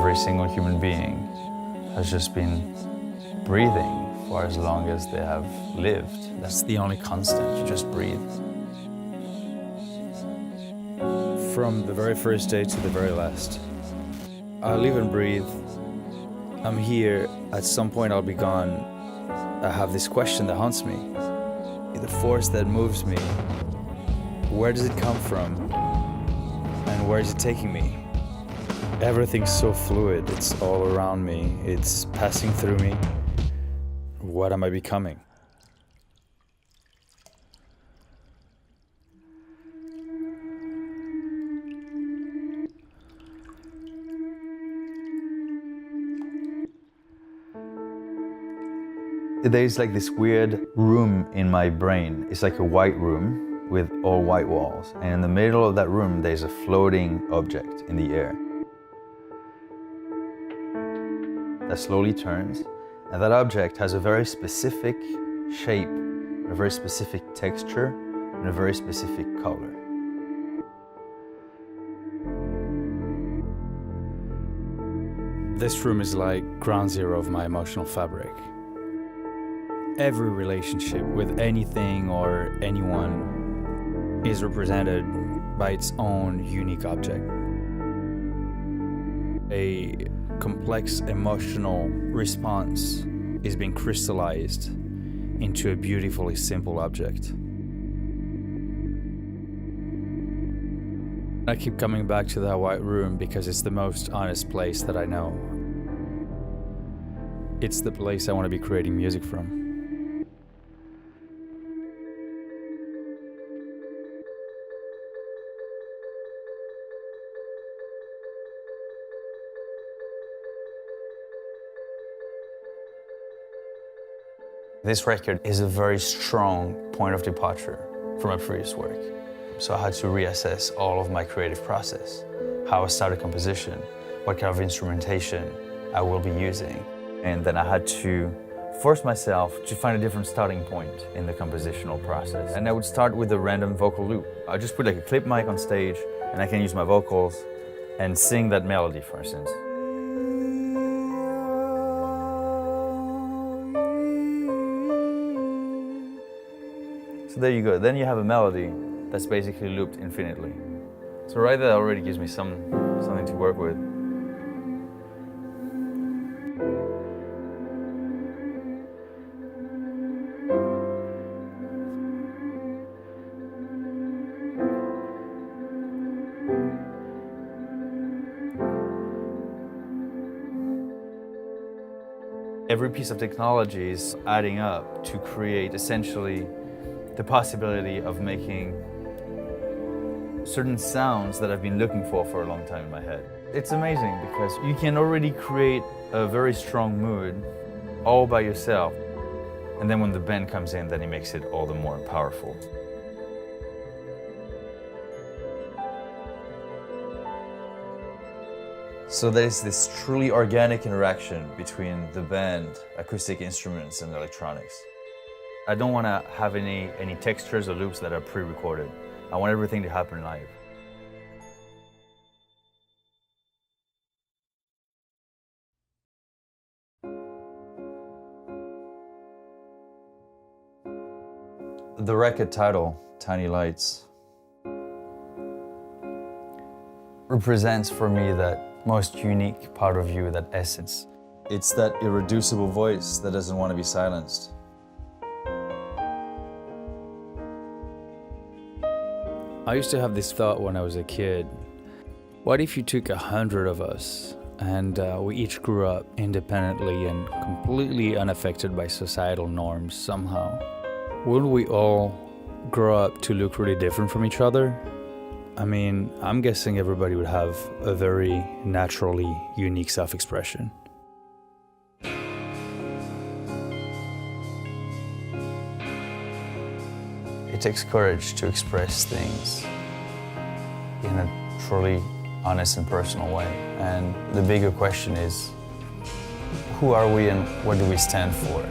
every single human being has just been breathing for as long as they have lived. That's the only constant, you just breathe. From the very first day to the very last, I live and breathe. I'm here, at some point I'll be gone. I have this question that haunts me. The force that moves me, where does it come from? And where is it taking me? Everything's so fluid, it's all around me, it's passing through me. What am I becoming? There's like this weird room in my brain. It's like a white room with all white walls. And in the middle of that room, there's a floating object in the air that slowly turns. And that object has a very specific shape, a very specific texture, and a very specific color. This room is like ground zero of my emotional fabric. Every relationship with anything or anyone is represented by its own unique object. A complex emotional response is being crystallized into a beautifully simple object. I keep coming back to that white room because it's the most honest place that I know. It's the place I want to be creating music from. This record is a very strong point of departure from my previous work. So I had to reassess all of my creative process, how I started composition, what kind of instrumentation I will be using. And then I had to force myself to find a different starting point in the compositional process. And I would start with a random vocal loop. I just put like a clip mic on stage and I can use my vocals and sing that melody, for instance. So there you go, then you have a melody that's basically looped infinitely. So right there already gives me something to work with. Every piece of technology is adding up to create essentially the possibility of making certain sounds that I've been looking for a long time in my head. It's amazing because you can already create a very strong mood all by yourself. And then when the band comes in, then it makes it all the more powerful. So there's this truly organic interaction between the band, acoustic instruments, and electronics. I don't want to have any textures or loops that are pre-recorded. I want everything to happen live. The record title, Tiny Lights, represents for me that most unique part of you, that essence. It's that irreducible voice that doesn't want to be silenced. I used to have this thought when I was a kid. What if you took 100 of us and we each grew up independently and completely unaffected by societal norms somehow? Would we all grow up to look really different from each other? I mean, I'm guessing everybody would have a very naturally unique self-expression. It takes courage to express things in a truly honest and personal way. And the bigger question is, who are we and what do we stand for?